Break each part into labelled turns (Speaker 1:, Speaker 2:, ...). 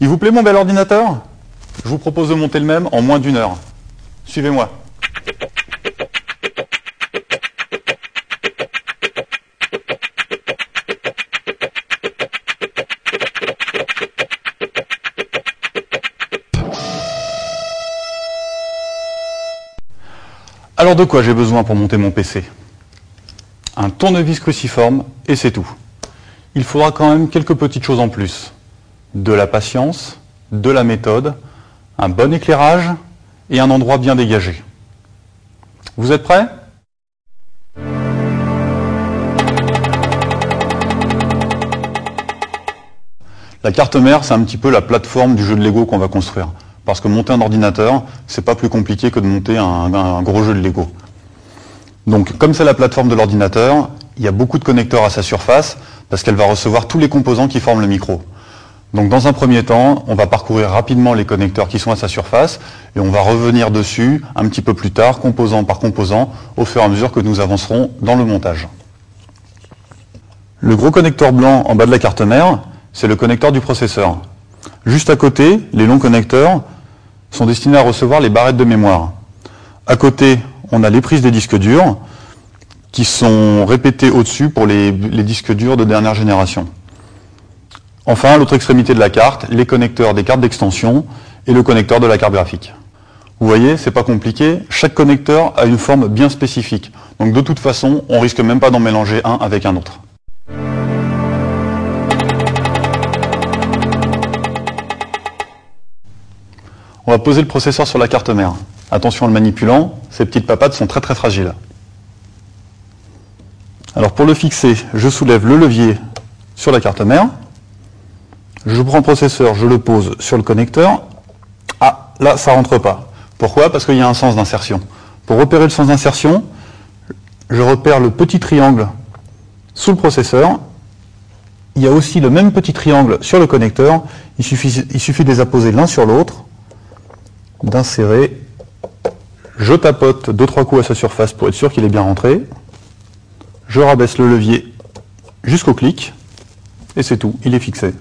Speaker 1: Il vous plaît mon bel ordinateur? Je vous propose de monter le même en moins d'1 heure. Suivez-moi. Alors de quoi j'ai besoin pour monter mon PC? Un tournevis cruciforme et c'est tout. Il faudra quand même quelques petites choses en plus. De la patience, de la méthode, un bon éclairage et un endroit bien dégagé. Vous êtes prêts? La carte mère, c'est un petit peu la plateforme du jeu de Lego qu'on va construire. Parce que monter un ordinateur, c'est pas plus compliqué que de monter un gros jeu de Lego. Donc, comme c'est la plateforme de l'ordinateur, il y a beaucoup de connecteurs à sa surface, parce qu'elle va recevoir tous les composants qui forment le micro. Donc, dans un premier temps, on va parcourir rapidement les connecteurs qui sont à sa surface, et on va revenir dessus un petit peu plus tard, composant par composant, au fur et à mesure que nous avancerons dans le montage. Le gros connecteur blanc en bas de la carte mère, c'est le connecteur du processeur. Juste à côté, les longs connecteurs sont destinés à recevoir les barrettes de mémoire. À côté, on a les prises des disques durs qui sont répétées au-dessus pour les disques durs de dernière génération. Enfin, à l'autre extrémité de la carte, les connecteurs des cartes d'extension et le connecteur de la carte graphique. Vous voyez, c'est pas compliqué, chaque connecteur a une forme bien spécifique. Donc de toute façon, on risque même pas d'en mélanger un avec un autre. On va poser le processeur sur la carte mère. Attention en le manipulant, ces petites papates sont très très fragiles. Alors pour le fixer, je soulève le levier sur la carte mère. Je prends le processeur, je le pose sur le connecteur. Ah, là ça rentre pas. Pourquoi? Parce qu'il y a un sens d'insertion. Pour repérer le sens d'insertion, je repère le petit triangle sous le processeur. Il y a aussi le même petit triangle sur le connecteur. Il suffit de les apposer l'un sur l'autre, d'insérer. Je tapote 2-3 coups à sa surface pour être sûr qu'il est bien rentré. Je rabaisse le levier jusqu'au clic et c'est tout, il est fixé.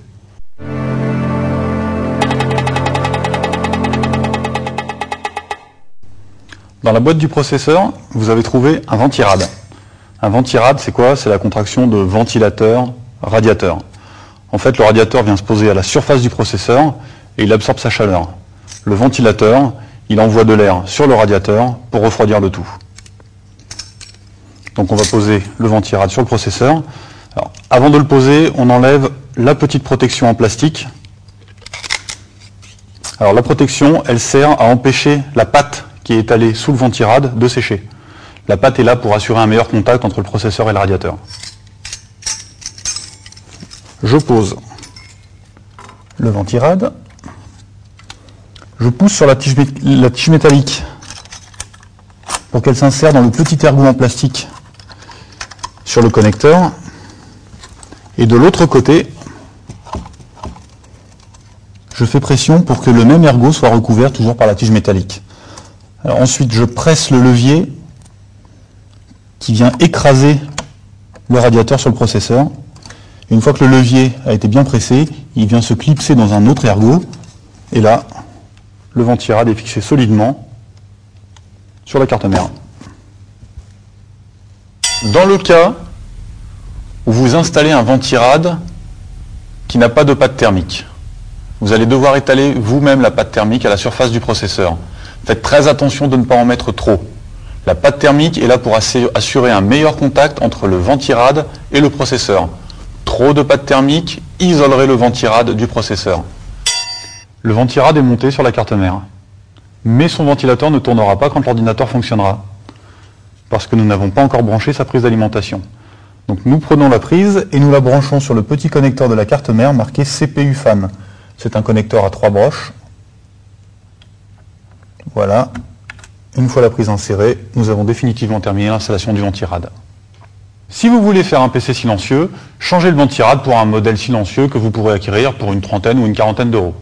Speaker 1: Dans la boîte du processeur, vous avez trouvé un ventirad. Un ventirad, c'est quoi? C'est la contraction de ventilateur-radiateur. En fait, le radiateur vient se poser à la surface du processeur et il absorbe sa chaleur. Le ventilateur, il envoie de l'air sur le radiateur pour refroidir le tout. Donc on va poser le ventirad sur le processeur. Alors, avant de le poser, on enlève la petite protection en plastique. Alors la protection, elle sert à empêcher la pâte qui est étalée sous le ventirad de sécher. La pâte est là pour assurer un meilleur contact entre le processeur et le radiateur. Je pose le ventirad. Je pousse sur la tige métallique pour qu'elle s'insère dans le petit ergot en plastique sur le connecteur. Et de l'autre côté, je fais pression pour que le même ergot soit recouvert toujours par la tige métallique. Alors ensuite, je presse le levier qui vient écraser le radiateur sur le processeur. Une fois que le levier a été bien pressé, il vient se clipser dans un autre ergot. Et là, le ventirad est fixé solidement sur la carte mère. Dans le cas où vous installez un ventirad qui n'a pas de pâte thermique, vous allez devoir étaler vous-même la pâte thermique à la surface du processeur. Faites très attention de ne pas en mettre trop. La pâte thermique est là pour assurer un meilleur contact entre le ventirad et le processeur. Trop de pâte thermique isolerait le ventirad du processeur. Le ventirad est monté sur la carte mère, mais son ventilateur ne tournera pas quand l'ordinateur fonctionnera, parce que nous n'avons pas encore branché sa prise d'alimentation. Donc nous prenons la prise et nous la branchons sur le petit connecteur de la carte mère marqué CPU fan. C'est un connecteur à 3 broches. Voilà. Une fois la prise insérée, nous avons définitivement terminé l'installation du ventirad. Si vous voulez faire un PC silencieux, changez le ventirad pour un modèle silencieux que vous pourrez acquérir pour une trentaine ou une quarantaine d'euros.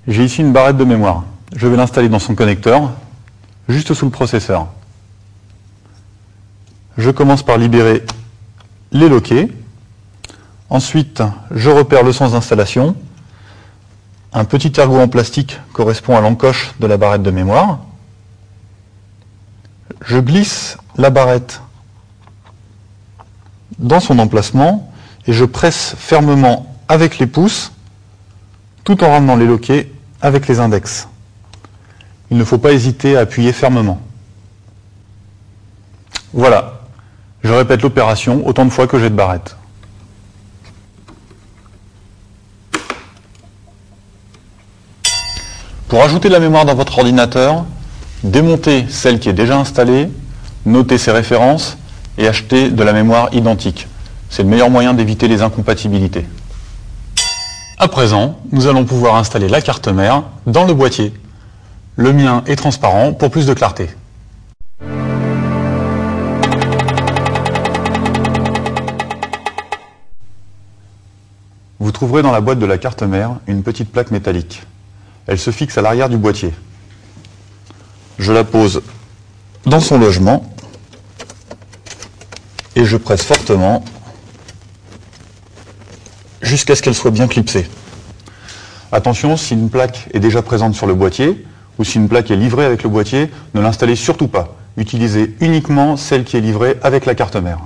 Speaker 1: J'ai ici une barrette de mémoire. Je vais l'installer dans son connecteur, juste sous le processeur. Je commence par libérer les loquets. Ensuite, je repère le sens d'installation. Un petit ergot en plastique correspond à l'encoche de la barrette de mémoire. Je glisse la barrette dans son emplacement et je presse fermement avec les pouces tout en ramenant les loquets avec les index. Il ne faut pas hésiter à appuyer fermement. Voilà, je répète l'opération autant de fois que j'ai de barrettes. Pour ajouter de la mémoire dans votre ordinateur, démontez celle qui est déjà installée, notez ses références et achetez de la mémoire identique. C'est le meilleur moyen d'éviter les incompatibilités. À présent, nous allons pouvoir installer la carte mère dans le boîtier. Le mien est transparent pour plus de clarté. Vous trouverez dans la boîte de la carte mère une petite plaque métallique. Elle se fixe à l'arrière du boîtier. Je la pose dans son logement et je presse fortement jusqu'à ce qu'elle soit bien clipsée. Attention, si une plaque est déjà présente sur le boîtier ou si une plaque est livrée avec le boîtier, ne l'installez surtout pas. Utilisez uniquement celle qui est livrée avec la carte mère.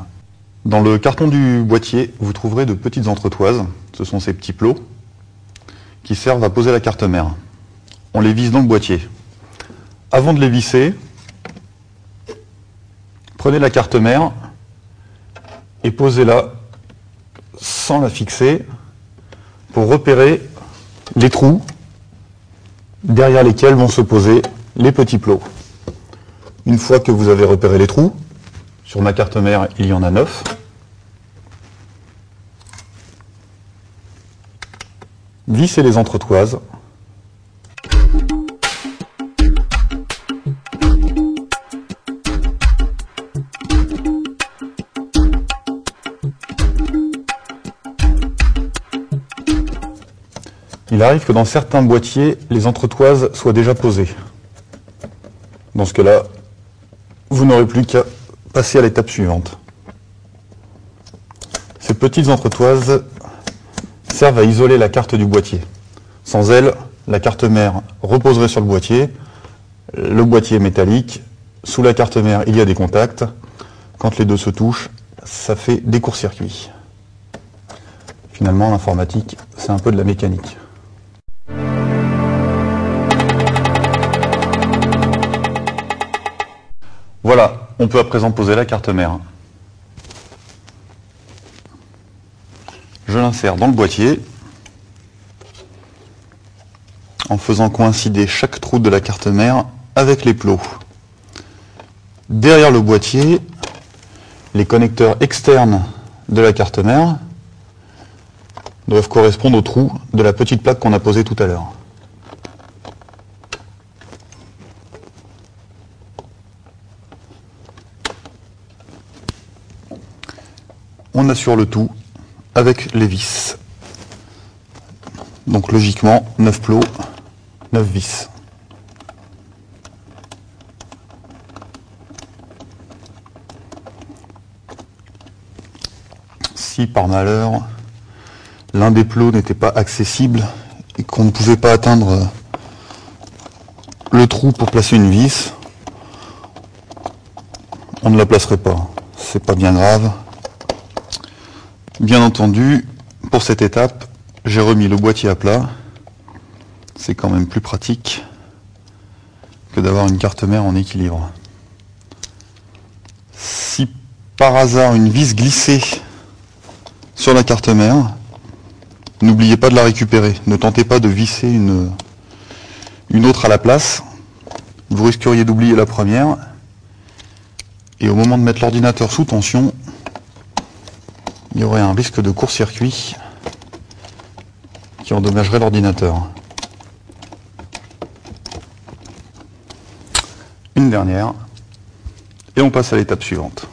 Speaker 1: Dans le carton du boîtier, vous trouverez de petites entretoises. Ce sont ces petits plots qui servent à poser la carte mère. On les visse dans le boîtier. Avant de les visser, prenez la carte mère et posez-la sans la fixer pour repérer les trous derrière lesquels vont se poser les petits plots. Une fois que vous avez repéré les trous, sur ma carte mère il y en a 9, vissez les entretoises. Il arrive que dans certains boîtiers, les entretoises soient déjà posées. Dans ce cas-là, vous n'aurez plus qu'à passer à l'étape suivante. Ces petites entretoises servent à isoler la carte du boîtier. Sans elles, la carte mère reposerait sur le boîtier est métallique, sous la carte mère il y a des contacts, quand les deux se touchent, ça fait des courts-circuits. Finalement, l'informatique, c'est un peu de la mécanique. Voilà, on peut à présent poser la carte mère. Je l'insère dans le boîtier en faisant coïncider chaque trou de la carte mère avec les plots. Derrière le boîtier, les connecteurs externes de la carte mère doivent correspondre aux trous de la petite plaque qu'on a posée tout à l'heure. On assure le tout avec les vis. Donc logiquement, 9 plots, 9 vis. Si par malheur, l'un des plots n'était pas accessible et qu'on ne pouvait pas atteindre le trou pour placer une vis, on ne la placerait pas. C'est pas bien grave. Bien entendu, pour cette étape, j'ai remis le boîtier à plat. C'est quand même plus pratique que d'avoir une carte mère en équilibre. Si par hasard une vis glissait sur la carte mère, n'oubliez pas de la récupérer. Ne tentez pas de visser une autre à la place. Vous risqueriez d'oublier la première. Et au moment de mettre l'ordinateur sous tension, il y aurait un risque de court-circuit qui endommagerait l'ordinateur. Une dernière, et on passe à l'étape suivante.